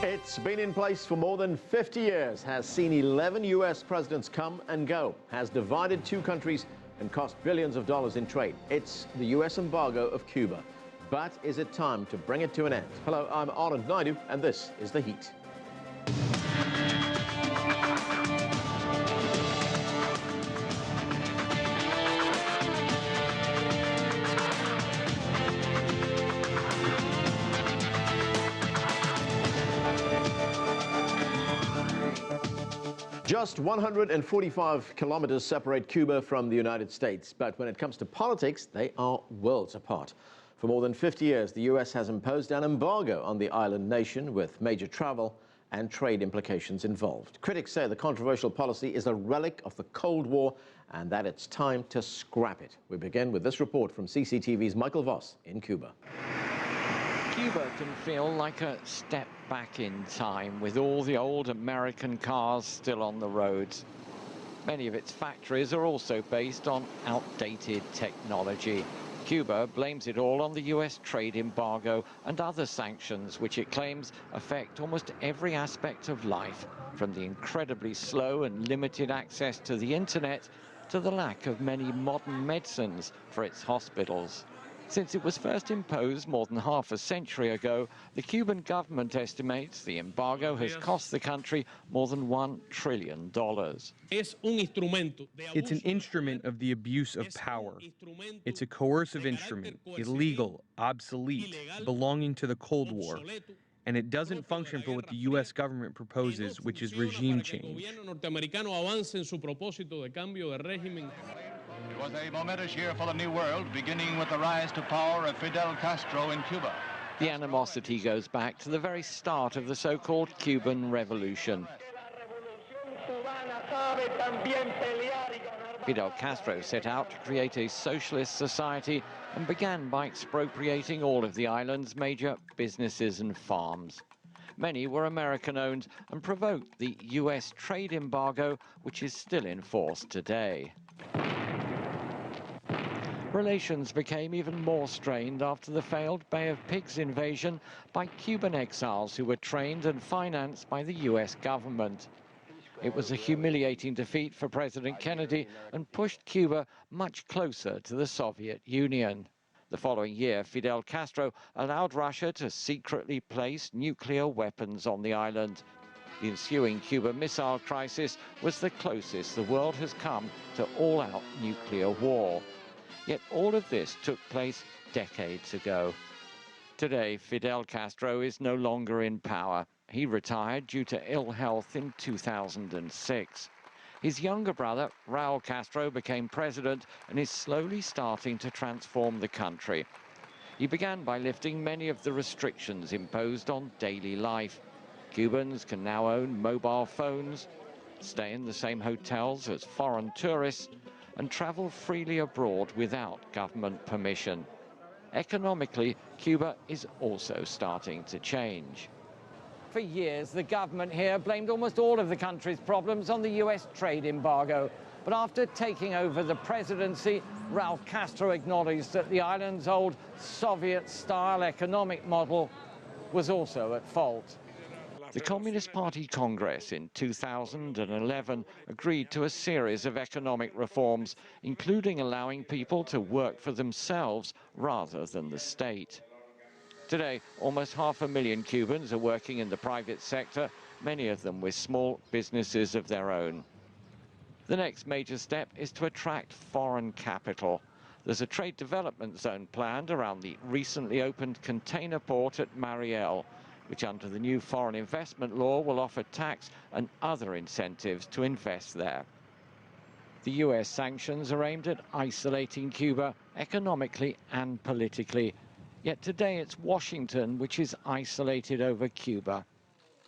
It's been in place for more than 50 years, has seen 11 U.S. presidents come and go, has divided two countries and cost billions of dollars in trade. It's the U.S. embargo of Cuba. But is it time to bring it to an end? Hello, I'm Anand Naidu, and this is The Heat. Just 145 kilometers separate Cuba from the United States, but when it comes to politics, they are worlds apart. For more than 50 years, the U.S. has imposed an embargo on the island nation with major travel and trade implications involved. Critics say the controversial policy is a relic of the Cold War and that it's time to scrap it. We begin with this report from CCTV's Michael Voss in Cuba. Cuba can feel like a step back in time, with all the old American cars still on the roads. Many of its factories are also based on outdated technology. Cuba blames it all on the US trade embargo and other sanctions, which it claims affect almost every aspect of life, from the incredibly slow and limited access to the internet to the lack of many modern medicines for its hospitals. Since it was first imposed more than half a century ago, the Cuban government estimates the embargo has cost the country more than $1 trillion. It's an instrument of the abuse of power. It's a coercive instrument, illegal, obsolete, belonging to the Cold War. And it doesn't function for what the U.S. government proposes, which is regime change. It was a momentous year for the New World, beginning with the rise to power of Fidel Castro in Cuba. The animosity goes back to the very start of the so-called Cuban Revolution. Fidel Castro set out to create a socialist society and began by expropriating all of the island's major businesses and farms. Many were American-owned and provoked the U.S. trade embargo, which is still in force today. Relations became even more strained after the failed Bay of Pigs invasion by Cuban exiles who were trained and financed by the U.S. government. It was a humiliating defeat for President Kennedy and pushed Cuba much closer to the Soviet Union. The following year, Fidel Castro allowed Russia to secretly place nuclear weapons on the island. The ensuing Cuban Missile Crisis was the closest the world has come to all-out nuclear war. Yet all of this took place decades ago. Today, Fidel Castro is no longer in power. He retired due to ill health in 2006. His younger brother, Raul Castro, became president and is slowly starting to transform the country. He began by lifting many of the restrictions imposed on daily life. Cubans can now own mobile phones, stay in the same hotels as foreign tourists, and travel freely abroad without government permission. Economically, Cuba is also starting to change. For years, the government here blamed almost all of the country's problems on the US trade embargo. But after taking over the presidency, Raul Castro acknowledged that the island's old Soviet-style economic model was also at fault. The Communist Party Congress in 2011 agreed to a series of economic reforms, including allowing people to work for themselves rather than the state. Today, almost 500,000 Cubans are working in the private sector, many of them with small businesses of their own. The next major step is to attract foreign capital. There's a trade development zone planned around the recently opened container port at Mariel, which under the new foreign investment law will offer tax and other incentives to invest there. The US sanctions are aimed at isolating Cuba economically and politically. Yet today it's Washington which is isolated over Cuba.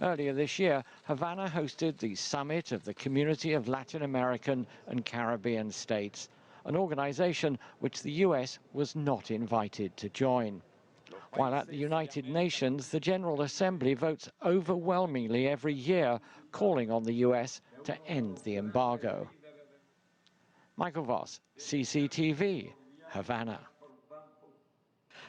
Earlier this year, Havana hosted the summit of the Community of Latin American and Caribbean States, an organization which the US was not invited to join. While at the United Nations, the General Assembly votes overwhelmingly every year, calling on the US to end the embargo. Michael Voss, CCTV, Havana.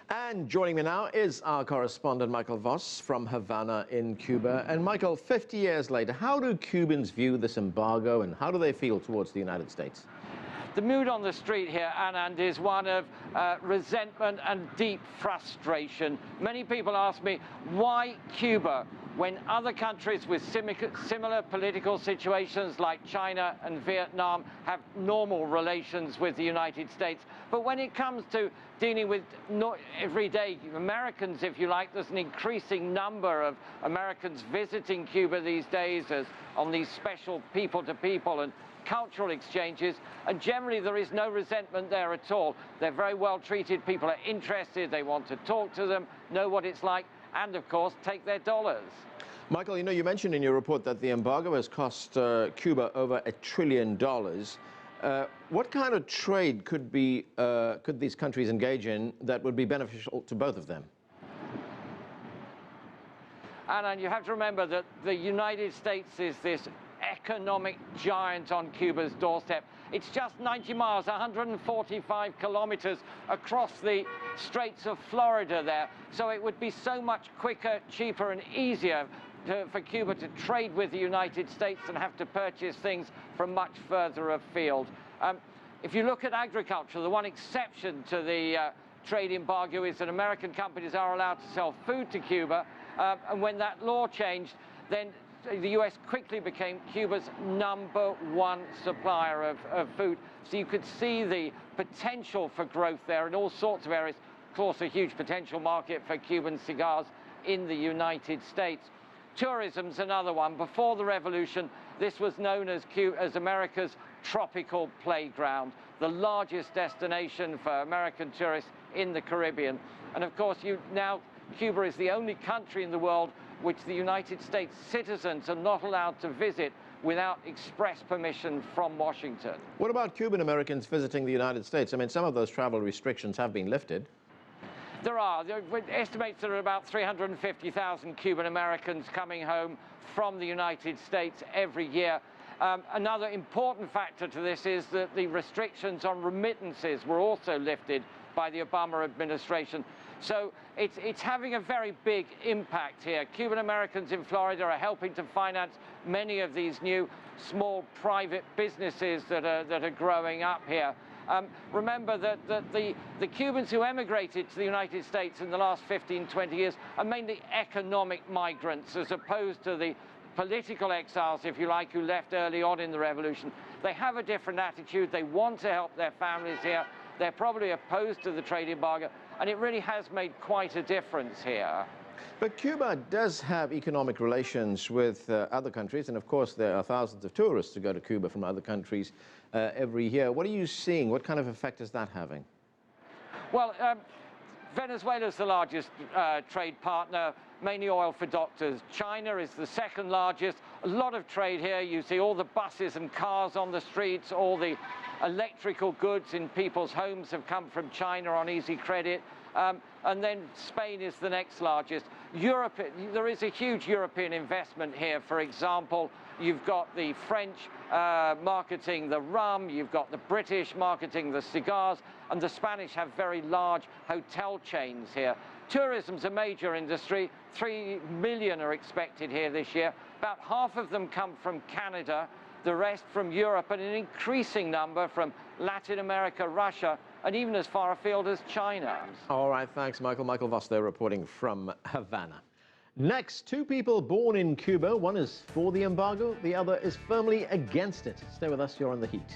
And joining me now is our correspondent, Michael Voss, from Havana in Cuba. And Michael, 50 years later, how do Cubans view this embargo and how do they feel towards the United States? The mood on the street here, Anand, is one of resentment and deep frustration. Many people ask me, why Cuba, when other countries with similar political situations like China and Vietnam have normal relations with the United States? But when it comes to dealing with everyday Americans, if you like, there's an increasing number of Americans visiting Cuba these days as on these special people-to-people and cultural exchanges, and generally there is no resentment there at all. They're very well treated, people are interested, they want to talk to them, know what it's like, and of course take their dollars. Michael, you mentioned in your report that the embargo has cost Cuba over $1 trillion. What kind of trade could these countries engage in that would be beneficial to both of them? And you have to remember that the United States is this economic giant on Cuba's doorstep. It's just 90 miles, 145 kilometers across the Straits of Florida there. So it would be so much quicker, cheaper and easier for Cuba to trade with the United States and have to purchase things from much further afield. If you look at agriculture, the one exception to the trade embargo is that American companies are allowed to sell food to Cuba. And when that law changed, then the US quickly became Cuba's #1 supplier of food. So you could see the potential for growth there in all sorts of areas. Of course, a huge potential market for Cuban cigars in the United States. Tourism's another one. Before the revolution, this was known as America's tropical playground, the largest destination for American tourists in the Caribbean. And of course, now Cuba is the only country in the world which the United States citizens are not allowed to visit without express permission from Washington. What about Cuban Americans visiting the United States? I mean, some of those travel restrictions have been lifted. There are estimates that there are about 350,000 Cuban Americans coming home from the United States every year. Another important factor to this is that the restrictions on remittances were also lifted by the Obama administration. So it's having a very big impact here. Cuban Americans in Florida are helping to finance many of these new small private businesses that are growing up here. Remember that the Cubans who emigrated to the United States in the last 15, 20 years are mainly economic migrants as opposed to the political exiles, if you like, who left early on in the revolution. They have a different attitude. They want to help their families here. They're probably opposed to the trade embargo, and it really has made quite a difference here. But Cuba does have economic relations with other countries, and of course there are thousands of tourists who go to Cuba from other countries every year. What are you seeing? What kind of effect is that having? Well, Venezuela is the largest trade partner, mainly oil for doctors. China is the second largest. A lot of trade here. You see all the buses and cars on the streets, all the electrical goods in people's homes have come from China on easy credit. And then Spain is the next largest. Europe, there is a huge European investment here. For example, you've got the French marketing the rum, you've got the British marketing the cigars, and the Spanish have very large hotel chains here. Tourism's a major industry. 3 million are expected here this year. About half of them come from Canada, the rest from Europe, and an increasing number from Latin America, Russia, and even as far afield as China. All right, thanks, Michael. Michael Voss there reporting from Havana. Next, 2 people born in Cuba. One is for the embargo, the other is firmly against it. Stay with us, you're on The Heat.